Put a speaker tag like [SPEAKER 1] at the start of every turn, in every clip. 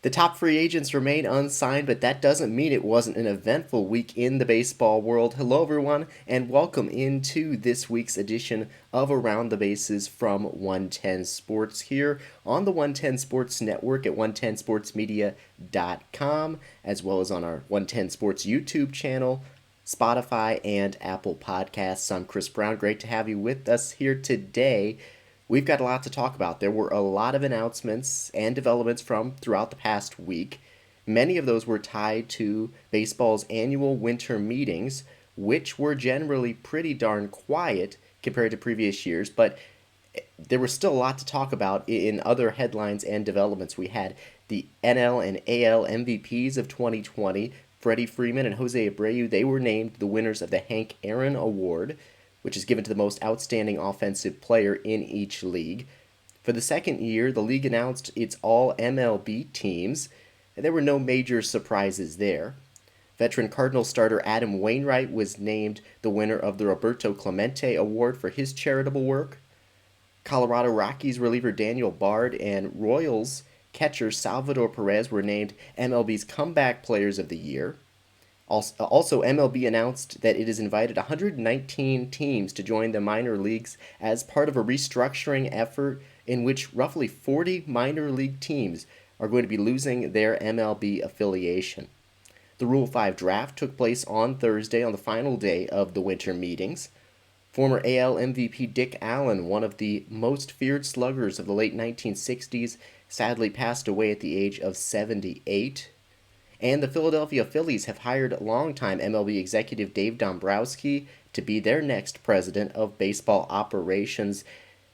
[SPEAKER 1] The top free agents remain unsigned, but that doesn't mean it wasn't an eventful week in the baseball world. Hello, everyone, and welcome into this week's edition of Around the Bases from 110 Sports here on the 110 Sports Network at 110sportsmedia.com, as well as on our 110 Sports YouTube channel, Spotify, and Apple Podcasts. I'm Chris Brown. Great to have you with us here today. We've got a lot to talk about. There were a lot of announcements and developments from throughout the past week. Many of those were tied to baseball's annual winter meetings, which were generally pretty darn quiet compared to previous years, but there was still a lot to talk about in other headlines and developments. We had the NL and AL MVPs of 2020, Freddie Freeman and Jose Abreu. They were named the winners of the Hank Aaron Award, which is given to the most outstanding offensive player in each league. For the second year, the league announced its all MLB teams, and there were no major surprises there. Veteran Cardinals starter Adam Wainwright was named the winner of the Roberto Clemente Award for his charitable work. Colorado Rockies reliever Daniel Bard and Royals catcher Salvador Perez were named MLB's Comeback Players of the Year. Also, MLB announced that it has invited 119 teams to join the minor leagues as part of a restructuring effort in which roughly 40 minor league teams are going to be losing their MLB affiliation. The Rule 5 draft took place on Thursday on the final day of the winter meetings. Former AL MVP Dick Allen, one of the most feared sluggers of the late 1960s, sadly passed away at the age of 78. And the Philadelphia Phillies have hired longtime MLB executive Dave Dombrowski to be their next president of baseball operations.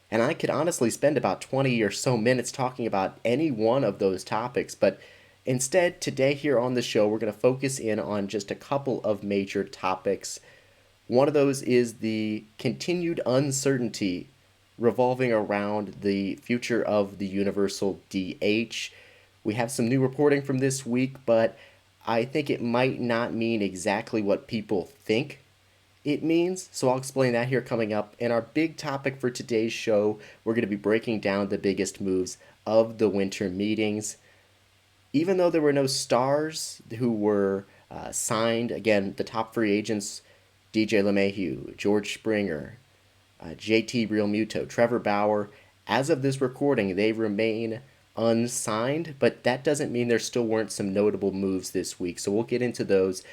[SPEAKER 1] And I could honestly spend about 20 or so minutes talking about any one of those topics, but instead, today here on the show, we're going to focus in on just a couple of major topics. One of those is the continued uncertainty revolving around the future of the universal DH. We have some new reporting from this week, but I think it might not mean exactly what people think it means, so I'll explain that here coming up. And our big topic for today's show, we're going to be breaking down the biggest moves of the winter meetings. Even though there were no stars who were signed, again, the top free agents, DJ LeMahieu, George Springer, JT Realmuto, Trevor Bauer, as of this recording, they remain unsigned, but that doesn't mean there still weren't some notable moves this week, so we'll get into those.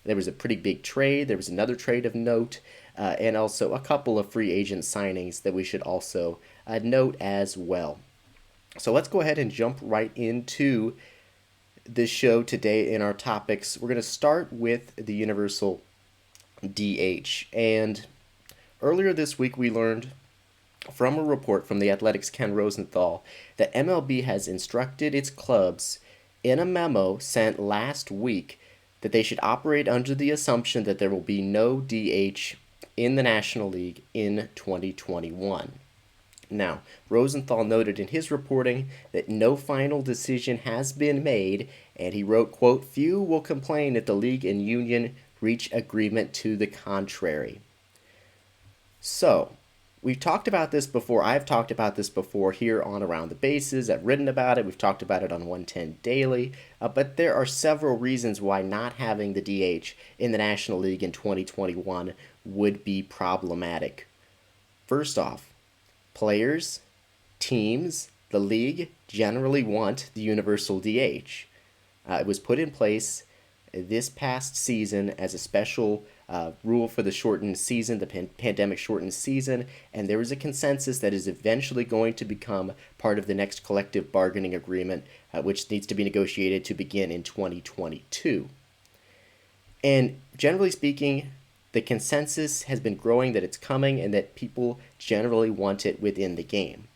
[SPEAKER 1] There was a pretty big trade, there was another trade of note, and also a couple of free agent signings that we should also note as well. So let's go ahead and jump right into the show today in our topics. We're going to start with the universal DH, and earlier this week we learned from a report from The Athletic's Ken Rosenthal that MLB has instructed its clubs in a memo sent last week that they should operate under the assumption that there will be no DH in the National League in 2021. Now, Rosenthal noted in his reporting that no final decision has been made, and he wrote, quote, "Few will complain if the league and union reach agreement to the contrary." So, we've talked about this before. I've talked about this before here on Around the Bases. I've written about it. We've talked about it on 110 Daily. But there are several reasons why not having the DH in the National League in 2021 would be problematic. First off, players, teams, the league generally want the universal DH. It was put in place this past season as a special rule for the shortened season, the pandemic shortened season, and there is a consensus that is eventually going to become part of the next collective bargaining agreement, which needs to be negotiated to begin in 2022. And generally speaking, the consensus has been growing that it's coming and that people generally want it within the game.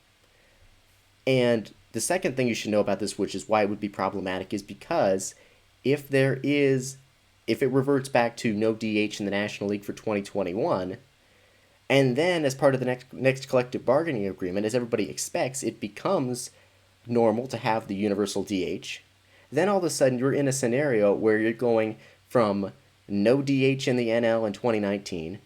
[SPEAKER 1] And the second thing you should know about this, which is why it would be problematic, is because if it reverts back to no DH in the National League for 2021, and then as part of the next collective bargaining agreement, as everybody expects, it becomes normal to have the universal DH, then all of a sudden you're in a scenario where you're going from no DH in the NL in 2019,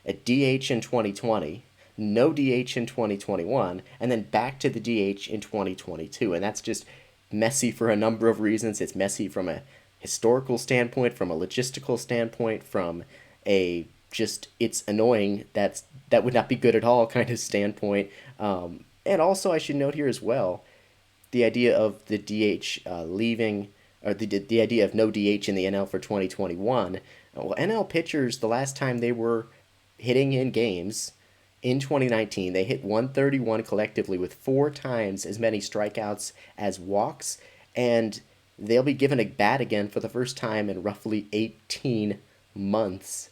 [SPEAKER 1] a DH in 2020, no DH in 2021, and then back to the DH in 2022. And that's just messy for a number of reasons. It's messy from a historical standpoint, from a logistical standpoint, from a just it's annoying. That would not be good at all kind of standpoint. And also, I should note here as well, the idea of the DH leaving, or the idea of no DH in the NL for 2021. Well, NL pitchers, the last time they were hitting in games in 2019, they hit 131 collectively with 4 times as many strikeouts as walks, and they'll be given a bat again for the first time in roughly 18 months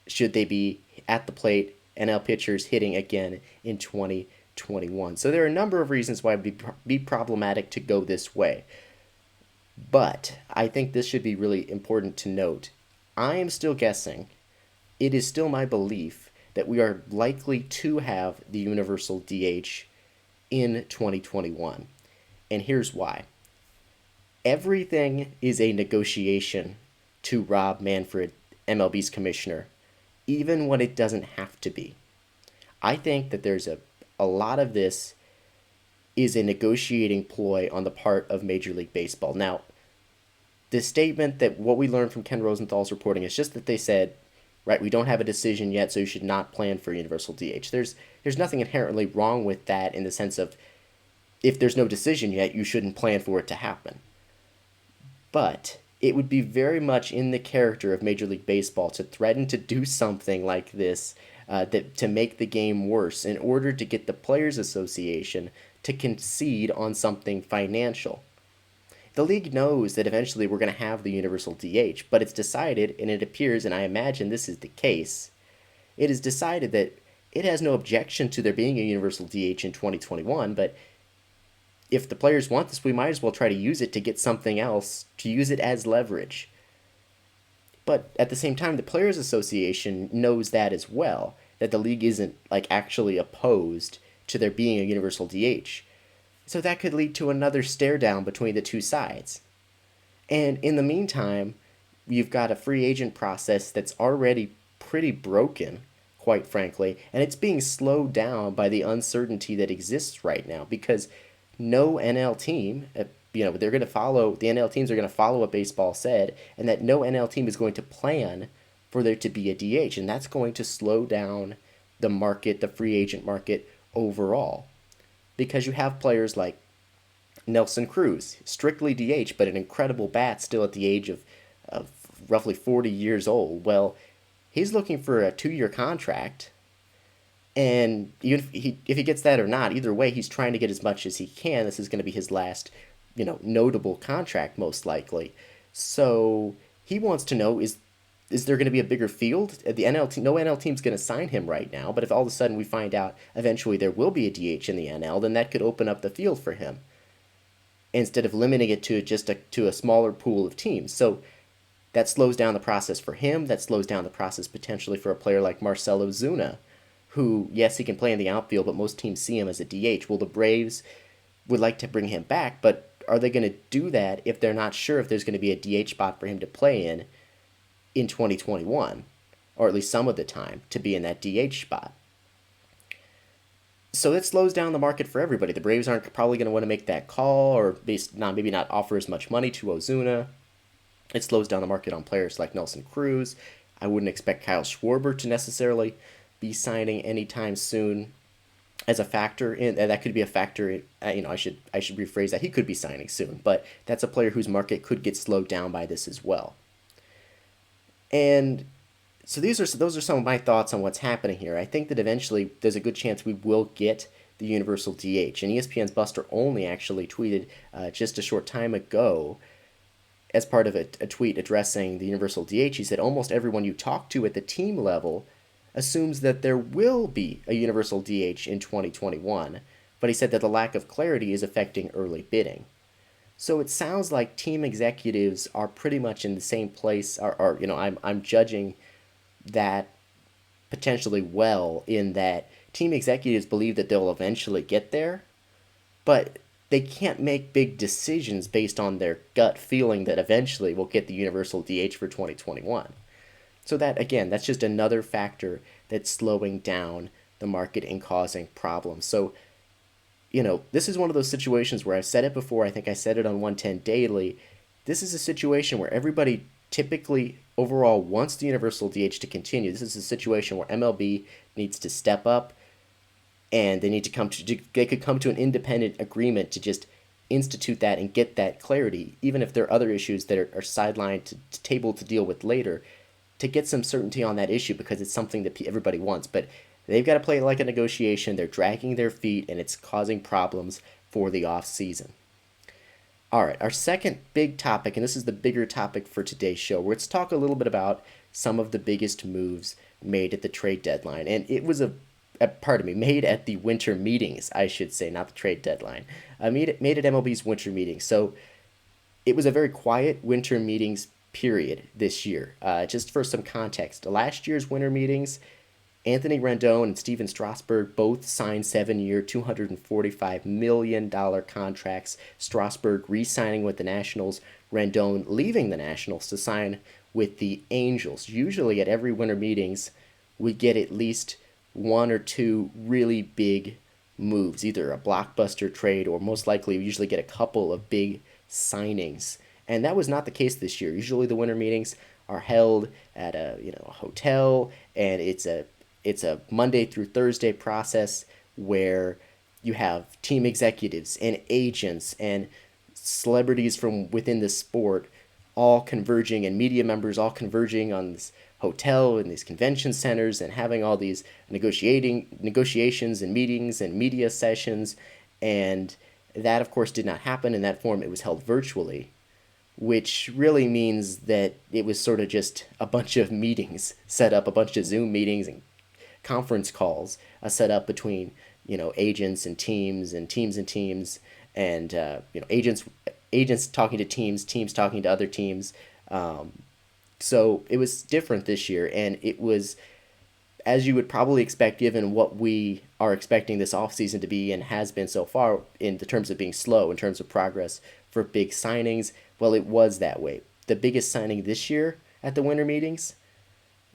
[SPEAKER 1] should they be at the plate, NL pitchers hitting again in 2021. So there are a number of reasons why it would be problematic to go this way. But I think this should be really important to note. I am still guessing. It is still my belief that we are likely to have the universal DH in 2021. And here's why. Everything is a negotiation to Rob Manfred, MLB's commissioner, even when it doesn't have to be. I think that there's a lot of this is a negotiating ploy on the part of Major League Baseball. Now, the statement that what we learned from Ken Rosenthal's reporting is just that they said, right, we don't have a decision yet, so you should not plan for universal DH. There's nothing inherently wrong with that in the sense of if there's no decision yet, you shouldn't plan for it to happen. But it would be very much in the character of Major League Baseball to threaten to do something like this to make the game worse in order to get the Players Association to concede on something financial. The league knows that eventually we're going to have the universal DH, but it's decided, and it appears, and I imagine this is the case, it is decided that it has no objection to there being a universal DH in 2021, but if the players want this, we might as well try to use it to get something else, to use it as leverage. But at the same time, the Players Association knows that as well, that the league isn't like actually opposed to there being a universal DH. So that could lead to another stare down between the two sides. And in the meantime, you've got a free agent process that's already pretty broken, quite frankly, and it's being slowed down by the uncertainty that exists right now because no NL team, they're going to follow, the NL teams are going to follow what baseball said, and that no NL team is going to plan for there to be a DH, and that's going to slow down the market, the free agent market overall. Because you have players like Nelson Cruz, strictly DH, but an incredible bat still at the age of roughly 40 years old. Well, he's looking for a 2-year contract, and even if he gets that or not, either way, he's trying to get as much as he can. This is going to be his last, notable contract, most likely. So he wants to know, is there going to be a bigger field? The NL team, no NL team's going to sign him right now, but if all of a sudden we find out eventually there will be a DH in the NL, then that could open up the field for him instead of limiting it to to a smaller pool of teams. So that slows down the process for him. That slows down the process potentially for a player like Marcell Ozuna, who, yes, he can play in the outfield, but most teams see him as a DH. Well, the Braves would like to bring him back, but are they going to do that if they're not sure if there's going to be a DH spot for him to play in 2021, or at least some of the time, to be in that DH spot? So that slows down the market for everybody. The Braves aren't probably going to want to make that call, or maybe not offer as much money to Ozuna. It slows down the market on players like Nelson Cruz. I wouldn't expect Kyle Schwarber to necessarily be signing anytime soon as a factor in, and that could be a factor. I should rephrase that. He could be signing soon, but that's a player whose market could get slowed down by this as well. And so those are some of my thoughts on what's happening here. I think that eventually there's a good chance we will get the universal DH. And ESPN's Buster Olney actually tweeted just a short time ago, as part of a tweet addressing the universal DH, he said almost everyone you talk to at the team level assumes that there will be a universal DH in 2021, but he said that the lack of clarity is affecting early bidding. So it sounds like team executives are pretty much in the same place, I'm judging that potentially well, in that team executives believe that they'll eventually get there, but they can't make big decisions based on their gut feeling that eventually we'll get the universal DH for 2021. So that, again, that's just another factor that's slowing down the market and causing problems. So, this is one of those situations where I've said it before. I think I said it on 110 Daily. This is a situation where everybody typically overall wants the universal DH to continue. This is a situation where MLB needs to step up, and they could come to an independent agreement to just institute that and get that clarity, even if there are other issues that are sidelined to table to deal with later, to get some certainty on that issue because it's something that everybody wants. But they've got to play it like a negotiation. They're dragging their feet, and it's causing problems for the off season. All right, our second big topic, and this is the bigger topic for today's show, let's talk a little bit about some of the biggest moves made at the trade deadline. And it was made at the winter meetings, I should say, not the trade deadline. Made at MLB's winter meetings. So it was a very quiet winter meetings period this year. Just for some context, last year's winter meetings, Anthony Rendon and Steven Strasburg both signed 7-year, $245 million contracts. Strasburg re-signing with the Nationals, Rendon leaving the Nationals to sign with the Angels. Usually at every winter meetings, we get at least one or two really big moves, either a blockbuster trade or most likely we usually get a couple of big signings. And that was not the case this year. Usually the winter meetings are held at a hotel, and it's a Monday through Thursday process where you have team executives and agents and celebrities from within the sport all converging, and media members all converging on this hotel and these convention centers and having all these negotiations and meetings and media sessions. And that, of course, did not happen in that form. It was held virtually, which really means that it was sort of just a bunch of meetings set up, a bunch of Zoom meetings and conference calls set up between agents and teams and teams and teams, and agents talking to teams talking to other teams. So it was different this year, and it was, as you would probably expect given what we are expecting this offseason to be and has been so far in the terms of being slow in terms of progress for big signings. Well, it was that way. The biggest signing this year at the winter meetings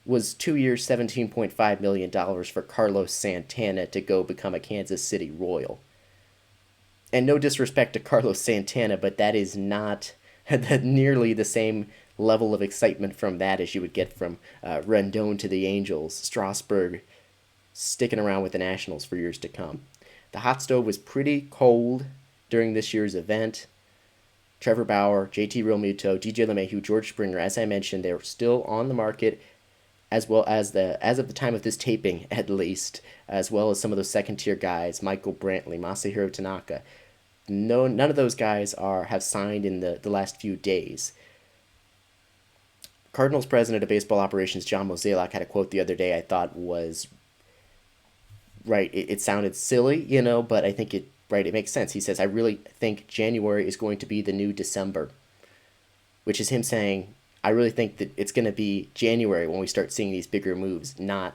[SPEAKER 1] was 2 years, $17.5 million for Carlos Santana to go become a Kansas City Royal. And no disrespect to Carlos Santana, but that is not nearly the same level of excitement from that as you would get from Rendon to the Angels, Strasburg sticking around with the Nationals for years to come. The hot stove was pretty cold during this year's event. Trevor Bauer, JT Realmuto, DJ LeMahieu, George Springer, as I mentioned, they're still on the market, as well as as of the time of this taping, at least, as well as some of those second-tier guys, Michael Brantley, Masahiro Tanaka. None of those guys have signed in the last few days. Cardinals president of baseball operations, John Mozeliak, had a quote the other day I thought was right. It sounded silly, but I think it makes sense. He says, "I really think January is going to be the new December," which is him saying, I really think that it's going to be January when we start seeing these bigger moves, not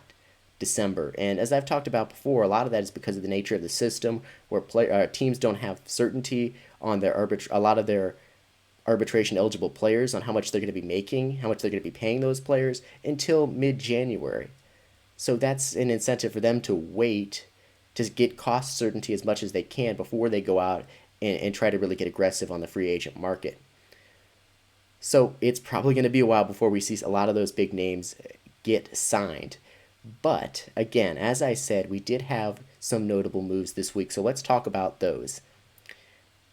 [SPEAKER 1] December. And as I've talked about before, a lot of that is because of the nature of the system, where teams don't have certainty on a lot of their arbitration eligible players, on how much they're going to be making, how much they're going to be paying those players until mid-January. So that's an incentive for them to wait to get cost certainty as much as they can before they go out and try to really get aggressive on the free agent market. So it's probably going to be a while before we see a lot of those big names get signed. But again, as I said, we did have some notable moves this week, so let's talk about those.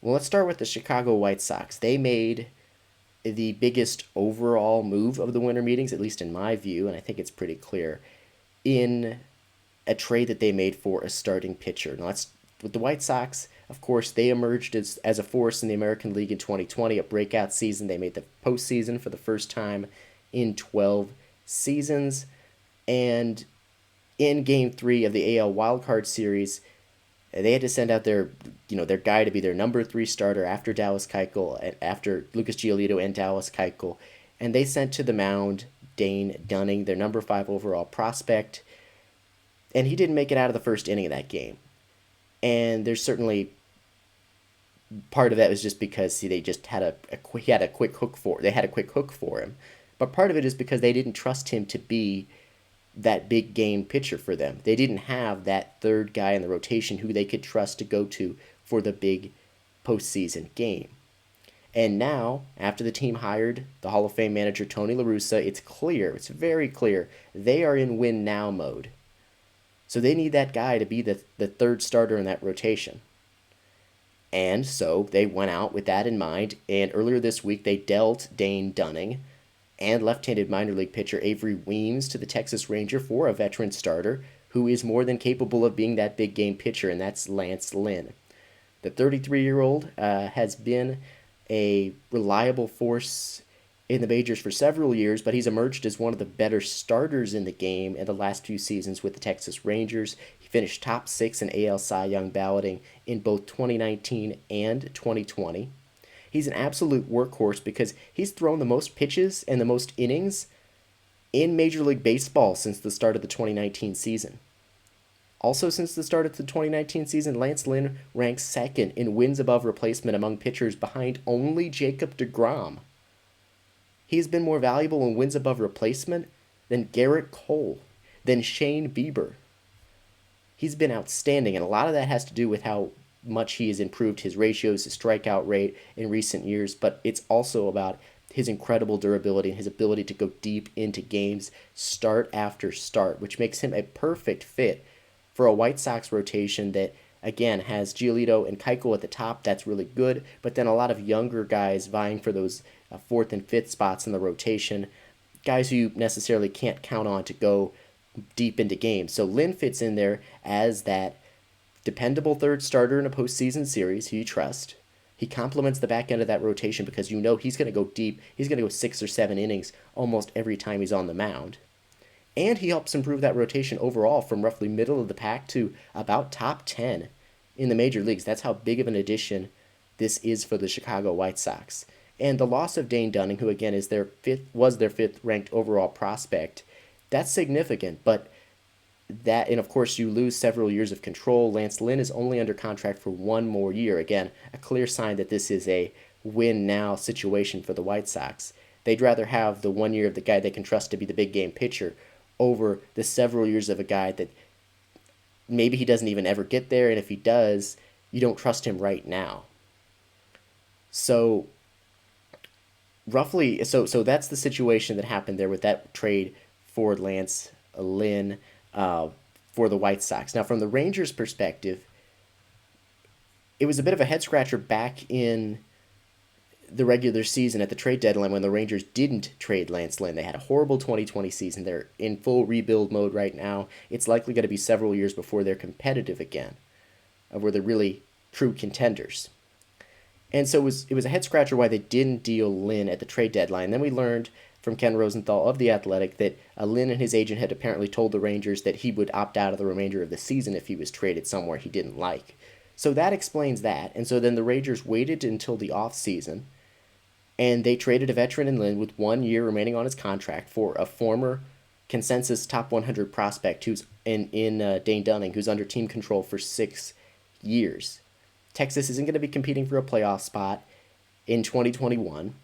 [SPEAKER 1] Well, let's start with the Chicago White Sox. They made the biggest overall move of the winter meetings, at least in my view, and I think it's pretty clear, in a trade that they made for a starting pitcher. Now, with the White Sox, of course, they emerged as a force in the American League in 2020, a breakout season. They made the postseason for the first time in 12 seasons. And in Game 3 of the AL Wildcard Series, they had to send out their guy to be their number 3 starter after Dallas Keuchel, after Lucas Giolito and Dallas Keuchel. And they sent to the mound Dane Dunning, their number 5 overall prospect. And he didn't make it out of the first inning of that game. And there's certainly part of that was just because they just had a quick hook for him. But part of it is because they didn't trust him to be that big game pitcher for them. They didn't have that third guy in the rotation who they could trust to go to for the big postseason game. And now, after the team hired the Hall of Fame manager Tony La Russa, it's clear, it's very clear, they are in win now mode. So they need that guy to be the third starter in that rotation. And so they went out with that in mind, and earlier this week they dealt Dane Dunning and left-handed minor league pitcher Avery Weems to the Texas Ranger for a veteran starter who is more than capable of being that big game pitcher, and that's Lance Lynn. The 33-year-old has been a reliable force in the majors for several years, but he's emerged as one of the better starters in the game in the last few seasons with the Texas Rangers. He finished top 6 in AL Cy Young balloting in both 2019 and 2020. He's an absolute workhorse because he's thrown the most pitches and the most innings in Major League Baseball since the start of the 2019 season. Also, since the start of the 2019 season, Lance Lynn ranks second in wins above replacement among pitchers behind only Jacob deGrom. He's been more valuable in wins above replacement than Garrett Cole, than Shane Bieber. He's been outstanding, and a lot of that has to do with how much he has improved his ratios, his strikeout rate in recent years, but it's also about his incredible durability and his ability to go deep into games start after start, which makes him a perfect fit for a White Sox rotation that, again, has Giolito and Keuchel at the top. That's really good, but then a lot of younger guys vying for those fourth and fifth spots in the rotation, guys who you necessarily can't count on to go deep into games. So Lynn fits in there as that dependable third starter in a postseason series who you trust. He complements the back end of that rotation because you know he's going to go deep. He's going to go 6 or 7 innings almost every time he's on the mound. And he helps improve that rotation overall from roughly middle of the pack to about top 10 in the major leagues. That's how big of an addition this is for the Chicago White Sox. And the loss of Dane Dunning, who again was their fifth ranked overall prospect, that's significant. But that, and of course you lose several years of control. Lance Lynn is only under contract for 1 more year. Again, a clear sign that this is a win now situation for the White Sox. They'd rather have the 1 year of the guy they can trust to be the big game pitcher over the several years of a guy that maybe he doesn't even ever get there, and if he does, you don't trust him right now. So roughly, so that's the situation that happened there with that trade for Lance Lynn for the White Sox. Now, from the Rangers' perspective, it was a bit of a head scratcher back in the regular season at the trade deadline when the Rangers didn't trade Lance Lynn. They had a horrible 2020 season. They're in full rebuild mode right now. It's likely going to be several years before they're competitive again, where they're really true contenders. And so it was a head scratcher why they didn't deal Lynn at the trade deadline. Then we learned from Ken Rosenthal of The Athletic that Lynn and his agent had apparently told the Rangers that he would opt out of the remainder of the season if he was traded somewhere he didn't like. So that explains that. And so then the Rangers waited until the offseason, and they traded a veteran in Lynn with 1 year remaining on his contract for a former consensus top 100 prospect who's in Dane Dunning, who's under team control for 6 years. Texas isn't going to be competing for a playoff spot in 2021,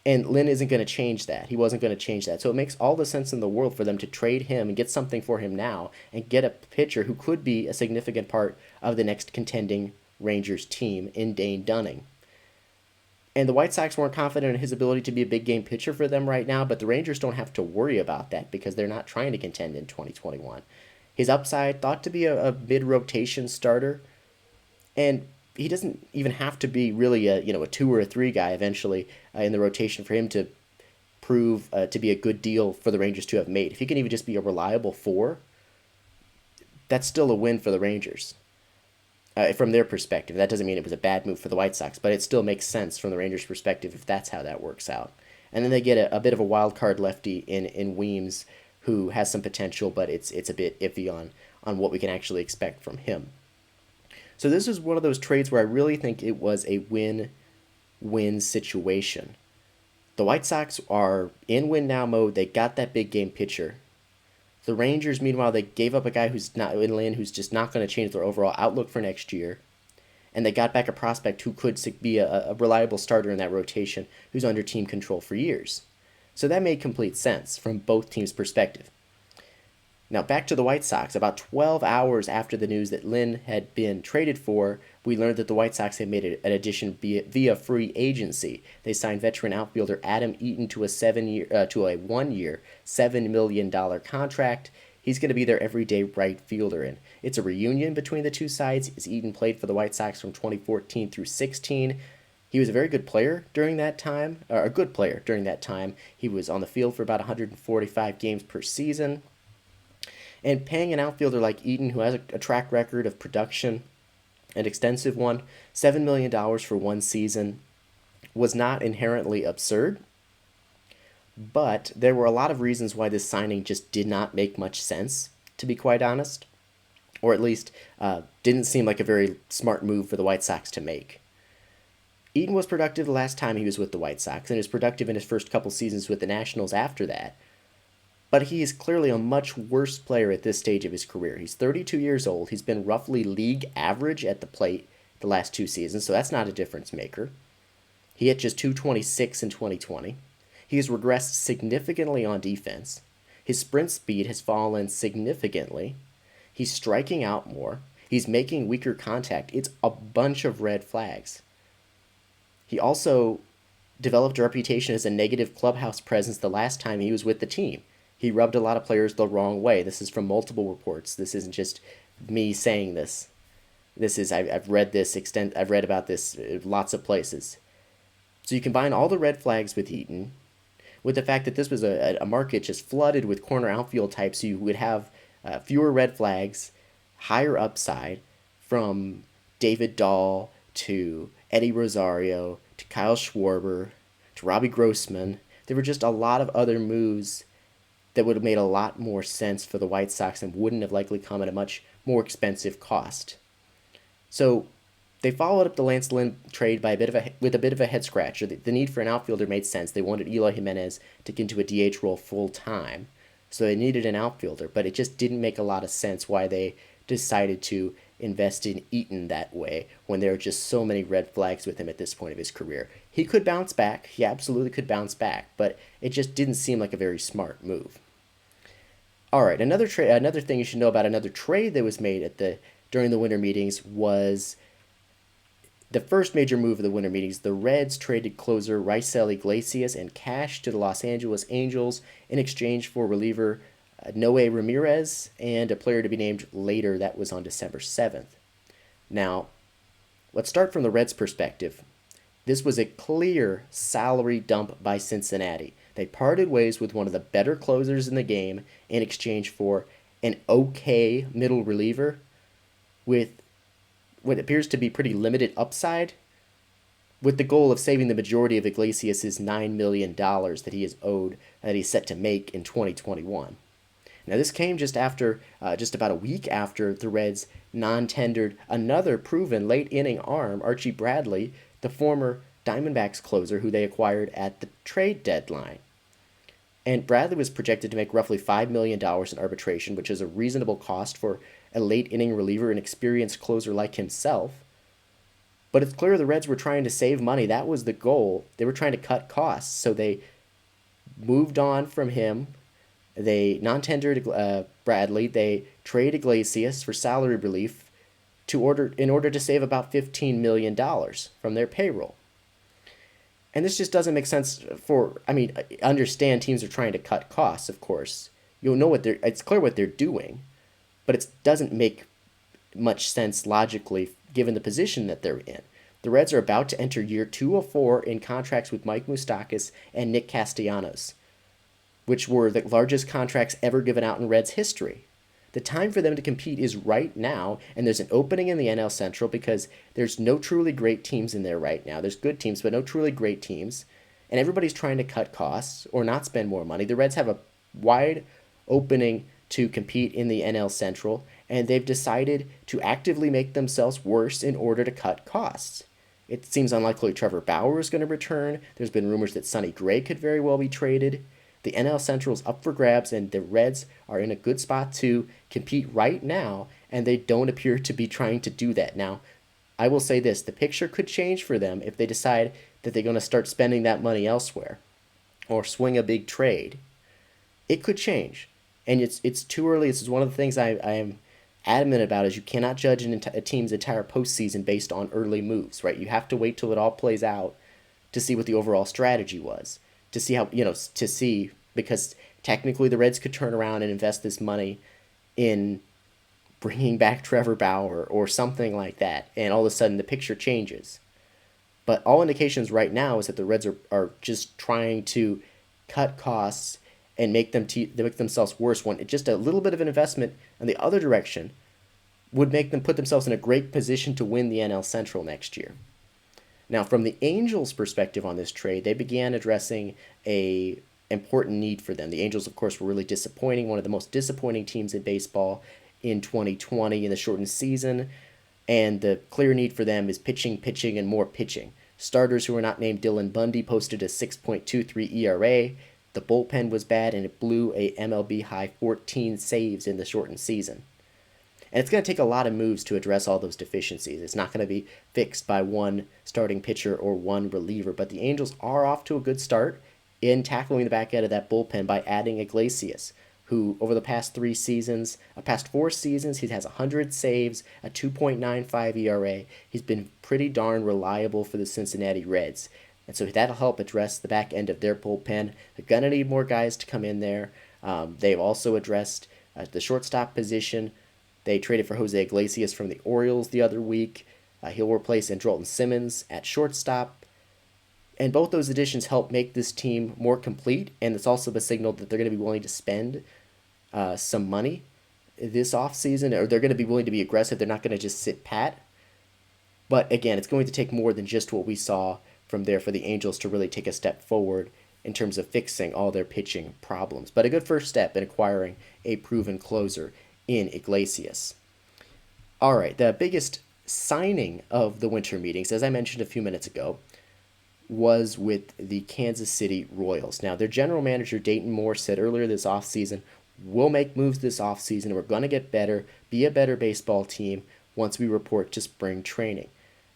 [SPEAKER 1] and Lynn isn't going to change that. He wasn't going to change that. So it makes all the sense in the world for them to trade him and get something for him now and get a pitcher who could be a significant part of the next contending Rangers team in Dane Dunning. And the White Sox weren't confident in his ability to be a big game pitcher for them right now, but the Rangers don't have to worry about that because they're not trying to contend in 2021. His upside, thought to be a mid-rotation starter, and he doesn't even have to be really a 2 or a 3 guy eventually in the rotation for him to prove to be a good deal for the Rangers to have made. If he can even just be a reliable 4, that's still a win for the Rangers. From their perspective. That doesn't mean it was a bad move for the White Sox, but it still makes sense from the Rangers' perspective if that's how that works out. And then they get a bit of a wild card lefty in Weems, who has some potential, but it's a bit iffy on what we can actually expect from him. So this is one of those trades where I really think it was a win-win situation. The White Sox are in win-now mode. They got that big game pitcher. The Rangers, meanwhile, they gave up a guy who's not in Lynn, who's just not going to change their overall outlook for next year. And they got back a prospect who could be a reliable starter in that rotation, who's under team control for years. So that made complete sense from both teams' perspective. Now, back to the White Sox. About 12 hours after the news that Lynn had been traded for, we learned that the White Sox had made an addition via free agency. They signed veteran outfielder Adam Eaton to a 1-year, $7 million contract. He's going to be their everyday right fielder, and it's a reunion between the two sides as Eaton played for the White Sox from 2014 through 16. He was a very good player during that time, or a good player during that time. He was on the field for about 145 games per season. And paying an outfielder like Eaton, who has a track record of production, an extensive one, $7 million for one season, was not inherently absurd. But there were a lot of reasons why this signing just did not make much sense, to be quite honest. Or at least didn't seem like a very smart move for the White Sox to make. Eaton was productive the last time he was with the White Sox, and was productive in his first couple seasons with the Nationals after that. But he is clearly a much worse player at this stage of his career. He's 32 years old. He's been roughly league average at the plate the last two seasons, so that's not a difference maker. He hit just 226 in 2020. He has regressed significantly on defense. His sprint speed has fallen significantly. He's striking out more. He's making weaker contact. It's a bunch of red flags. He also developed a reputation as a negative clubhouse presence the last time he was with the team. He rubbed a lot of players the wrong way. This is from multiple reports. This isn't just me saying this. I've read this I've read about this lots of places. So you combine all the red flags with Eaton, with the fact that this was a market just flooded with corner outfield types, so you would have fewer red flags, higher upside, from David Dahl to Eddie Rosario to Kyle Schwarber to Robbie Grossman. There were just a lot of other moves that would have made a lot more sense for the White Sox and wouldn't have likely come at a much more expensive cost. So they followed up the Lance Lynn trade with a bit of a head scratcher. The need for an outfielder made sense. They wanted Eloy Jimenez to get into a DH role full time, so they needed an outfielder. But it just didn't make a lot of sense why they decided to invest in Eaton that way when there are just so many red flags with him at this point of his career. He could bounce back. He absolutely could bounce back, but it just didn't seem like a very smart move. All right, another thing you should know about another trade that was made during the winter meetings was the first major move of the winter meetings. The Reds traded closer Raisel Iglesias and cash to the Los Angeles Angels in exchange for reliever Noe Ramirez and a player to be named later. That was on December 7th. Now, let's start from the Reds' perspective. This was a clear salary dump by Cincinnati. They parted ways with one of the better closers in the game in exchange for an okay middle reliever with what appears to be pretty limited upside, with the goal of saving the majority of Iglesias' $9 million that he is owed, that he's set to make in 2021. Now, this came just about a week after the Reds non-tendered another proven late-inning arm, Archie Bradley, the former Diamondbacks closer who they acquired at the trade deadline. And Bradley was projected to make roughly $5 million in arbitration, which is a reasonable cost for a late-inning reliever, an experienced closer like himself. But it's clear the Reds were trying to save money. That was the goal. They were trying to cut costs, so they moved on from him. They non-tendered Bradley. They traded Iglesias for salary relief in order to save about $15 million from their payroll. And this just doesn't make sense I understand teams are trying to cut costs, of course. It's clear what they're doing, but it doesn't make much sense logically given the position that they're in. The Reds are about to enter year 2 of 4 in contracts with Mike Moustakas and Nick Castellanos, which were the largest contracts ever given out in Reds history. The time for them to compete is right now, and there's an opening in the NL Central because there's no truly great teams in there right now. There's good teams, but no truly great teams, and everybody's trying to cut costs or not spend more money. The Reds have a wide opening to compete in the NL Central, and they've decided to actively make themselves worse in order to cut costs. It seems unlikely Trevor Bauer is going to return. There's been rumors that Sonny Gray could very well be traded. The NL Central is up for grabs, and the Reds are in a good spot to compete right now, and they don't appear to be trying to do that. Now, I will say this, the picture could change for them if they decide that they're going to start spending that money elsewhere or swing a big trade. It could change. And it's too early. This is one of the things I am adamant about is you cannot judge a team's entire postseason based on early moves, right? You have to wait till it all plays out to see what the overall strategy was, to see how, to see, because technically the Reds could turn around and invest this money in bringing back Trevor Bauer or something like that, and all of a sudden the picture changes. But all indications right now is that the Reds are just trying to cut costs and make make themselves worse. When just a little bit of an investment in the other direction would make them put themselves in a great position to win the NL Central next year. Now, from the Angels' perspective on this trade, they began addressing a important need for them. The Angels, of course, were really disappointing, one of the most disappointing teams in baseball in 2020 in the shortened season, and the clear need for them is pitching, pitching, and more pitching. Starters who were not named Dylan Bundy posted a 6.23 ERA. The bullpen was bad, and it blew a MLB high 14 saves in the shortened season. And it's going to take a lot of moves to address all those deficiencies. It's not going to be fixed by one starting pitcher or one reliever, but the Angels are off to a good start in tackling the back end of that bullpen by adding Iglesias, who over the past past 4 seasons, he has 100 saves, a 2.95 ERA. He's been pretty darn reliable for the Cincinnati Reds. And so that'll help address the back end of their bullpen. They're going to need more guys to come in there. They've also addressed the shortstop position. They traded for Jose Iglesias from the Orioles the other week. He'll replace Andrelton Simmons at shortstop. And both those additions help make this team more complete, and it's also a signal that they're going to be willing to spend some money this offseason, or they're going to be willing to be aggressive. They're not going to just sit pat. But again, it's going to take more than just what we saw from there for the Angels to really take a step forward in terms of fixing all their pitching problems. But a good first step in acquiring a proven closer in Iglesias. All right, the biggest signing of the winter meetings, as I mentioned a few minutes ago, was with the Kansas City Royals. Now, their general manager, Dayton Moore, said earlier this offseason, we'll make moves this offseason. We're going to get better, be a better baseball team once we report to spring training.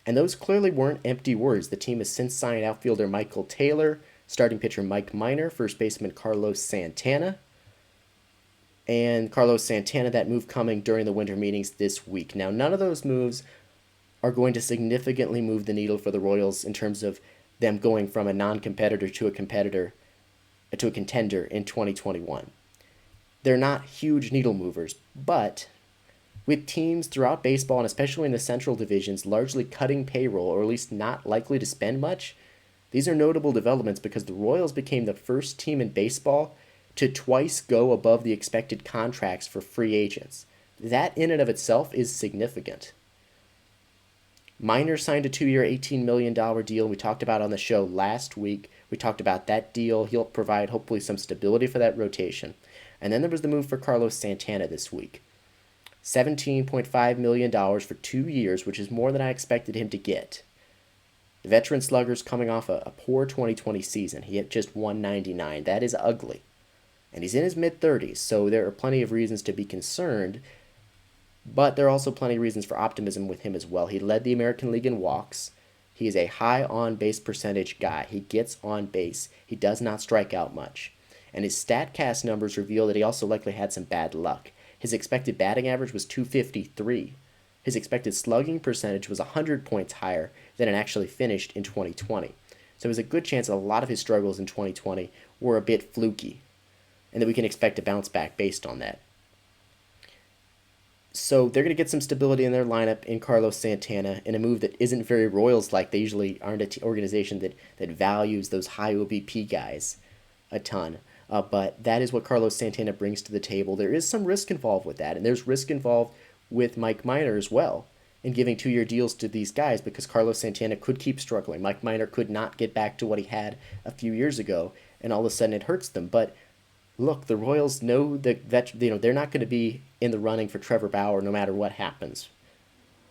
[SPEAKER 1] And those clearly weren't empty words. The team has since signed outfielder Michael Taylor, starting pitcher Mike Minor, first baseman Carlos Santana. And Carlos Santana, that move coming during the winter meetings this week. Now, none of those moves are going to significantly move the needle for the Royals in terms of them going from a non-competitor to a contender in 2021. They're not huge needle movers, but with teams throughout baseball, and especially in the central divisions, largely cutting payroll, or at least not likely to spend much, these are notable developments because the Royals became the first team in baseball to twice go above the expected contracts for free agents. That in and of itself is significant. Minor signed a 2-year, $18 million deal we talked about on the show last week. We talked about that deal. He'll provide hopefully some stability for that rotation. And then there was the move for Carlos Santana this week. $17.5 million for 2 years, which is more than I expected him to get. The veteran slugger's coming off a poor 2020 season. He hit just 199. That is ugly. And he's in his mid-30s, so there are plenty of reasons to be concerned, but there are also plenty of reasons for optimism with him as well. He led the American League in walks. He is a high on-base percentage guy. He gets on base. He does not strike out much. And his StatCast numbers reveal that he also likely had some bad luck. His expected batting average was .253. His expected slugging percentage was 100 points higher than it actually finished in 2020. So there's a good chance that a lot of his struggles in 2020 were a bit fluky, and that we can expect a bounce back based on that. So they're going to get some stability in their lineup in Carlos Santana in a move that isn't very Royals-like. They usually aren't an organization that values those high OBP guys a ton. But that is what Carlos Santana brings to the table. There is some risk involved with that, and there's risk involved with Mike Minor as well in giving 2-year deals to these guys because Carlos Santana could keep struggling. Mike Minor could not get back to what he had a few years ago, and all of a sudden it hurts them. But look, the Royals know that they're not going to be in the running for Trevor Bauer no matter what happens,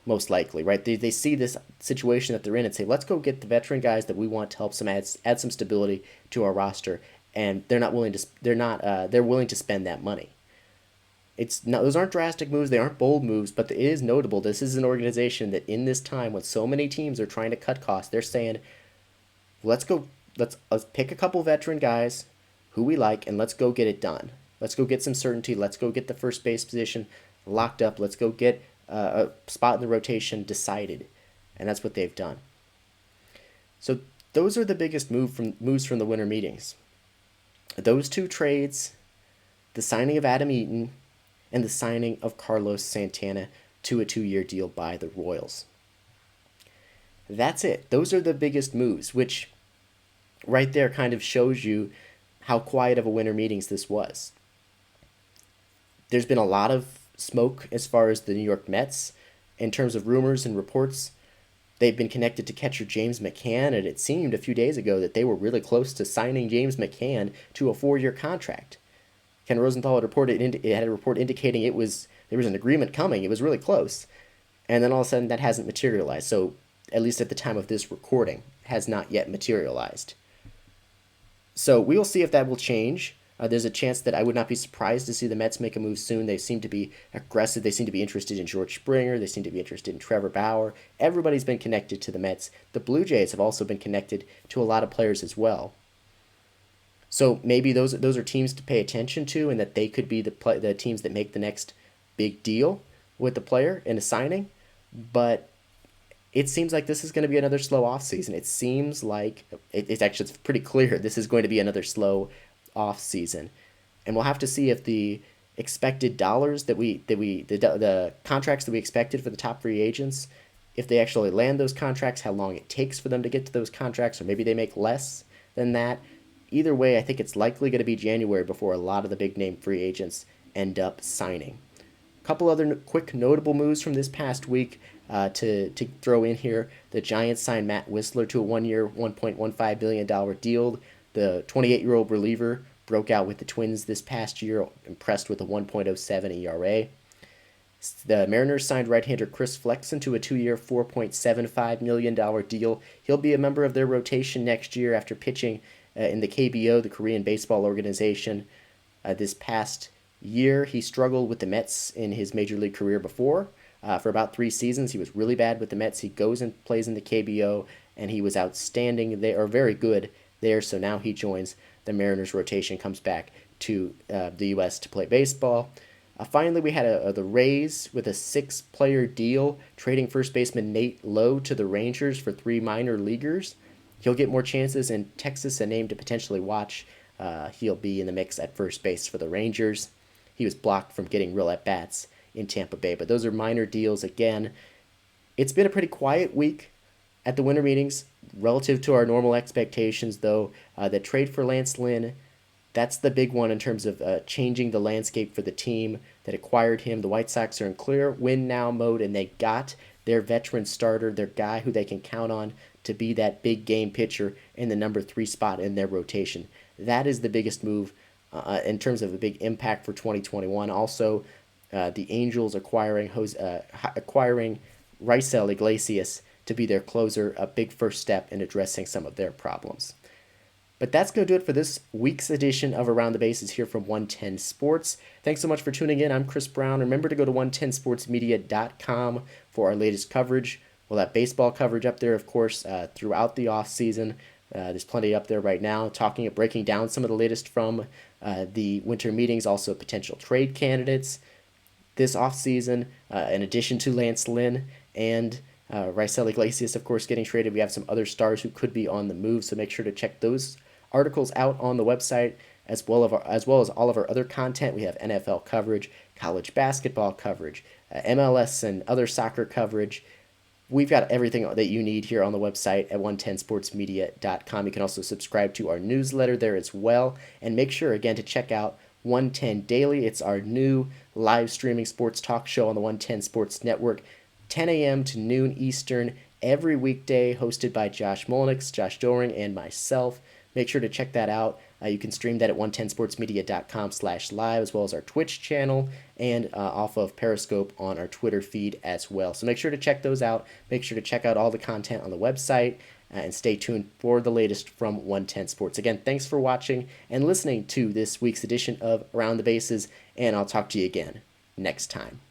[SPEAKER 1] most likely, right? They see this situation that they're in and say, let's go get the veteran guys that we want to help add some stability to our roster, and they're willing to spend that money. Those aren't drastic moves, they aren't bold moves, but it is notable. This is an organization that in this time when so many teams are trying to cut costs, they're saying, let's pick a couple veteran guys who we like, and let's go get it done. Let's go get some certainty. Let's go get the first base position locked up. Let's go get a spot in the rotation decided. And that's what they've done. So those are the biggest moves from the winter meetings. Those two trades, the signing of Adam Eaton and the signing of Carlos Santana to a 2-year deal by the Royals. That's it. Those are the biggest moves, which right there kind of shows you how quiet of a winter meetings this was. There's been a lot of smoke as far as the New York Mets in terms of rumors and reports. They've been connected to catcher James McCann, and it seemed a few days ago that they were really close to signing James McCann to a 4-year contract. Ken Rosenthal had a report indicating there was an agreement coming. It was really close. And then all of a sudden that hasn't materialized. So at least at the time of this recording, has not yet materialized. So we will see if that will change. There's a chance that I would not be surprised to see the Mets make a move soon. They seem to be aggressive. They seem to be interested in George Springer. They seem to be interested in Trevor Bauer. Everybody's been connected to the Mets. The Blue Jays have also been connected to a lot of players as well. So maybe those are teams to pay attention to, and that they could be the teams that make the next big deal with the player in a signing. But it seems like this is going to be another slow offseason. It seems like it's pretty clear this is going to be another slow off season, and we'll have to see if the expected dollars the contracts that we expected for the top free agents, if they actually land those contracts, how long it takes for them to get to those contracts, or maybe they make less than that. Either way, I think it's likely going to be January before a lot of the big name free agents end up signing. A couple other quick notable moves from this past week to throw in here. The Giants signed Matt Whistler to a 1-year, $1.15 billion deal. The 28-year-old reliever broke out with the Twins this past year, impressed with a 1.07 ERA. The Mariners signed right-hander Chris Flexen to a 2-year, $4.75 million deal. He'll be a member of their rotation next year after pitching in the KBO, the Korean Baseball Organization. This past year, he struggled with the Mets in his major league career before. For about 3 seasons, he was really bad with the Mets. He goes and plays in the KBO, and he was outstanding there, or very good there. So now he joins the Mariners rotation, comes back to the U.S. to play baseball. Finally, we had the Rays with a 6-player deal, trading first baseman Nate Lowe to the Rangers for 3 minor leaguers. He'll get more chances in Texas, a name to potentially watch. He'll be in the mix at first base for the Rangers. He was blocked from getting real at-bats in Tampa Bay, but those are minor deals again. It's been a pretty quiet week at the winter meetings relative to our normal expectations, though. The trade for Lance Lynn, that's the big one in terms of changing the landscape for the team that acquired him. The White Sox are in clear win-now mode, and they got their veteran starter, their guy who they can count on to be that big game pitcher in the number 3 spot in their rotation. That is the biggest move in terms of a big impact for 2021. Also, the Angels acquiring Raisel Iglesias to be their closer, a big first step in addressing some of their problems. But that's going to do it for this week's edition of Around the Bases here from 110 Sports. Thanks so much for tuning in. I'm Chris Brown. Remember to go to 110sportsmedia.com for our latest coverage. We'll have baseball coverage up there, of course, throughout the off-season. There's plenty up there right now, breaking down some of the latest from the winter meetings, also potential trade candidates this off-season, in addition to Lance Lynn and Raisel Iglesias, of course, getting traded. We have some other stars who could be on the move, so make sure to check those articles out on the website, as well as all of our other content. We have NFL coverage, college basketball coverage, MLS and other soccer coverage. We've got everything that you need here on the website at 110sportsmedia.com. You can also subscribe to our newsletter there as well. And make sure, again, to check out 110 Daily. It's our new live streaming sports talk show on the 110 Sports Network, 10 a.m. to noon Eastern, every weekday, hosted by Josh Molnix, Josh Doring, and myself. Make sure to check that out. You can stream that at 110sportsmedia.com/live, as well as our Twitch channel and off of Periscope on our Twitter feed as well. So make sure to check those out. Make sure to check out all the content on the website and stay tuned for the latest from 110 Sports. Again, thanks for watching and listening to this week's edition of Around the Bases, and I'll talk to you again next time.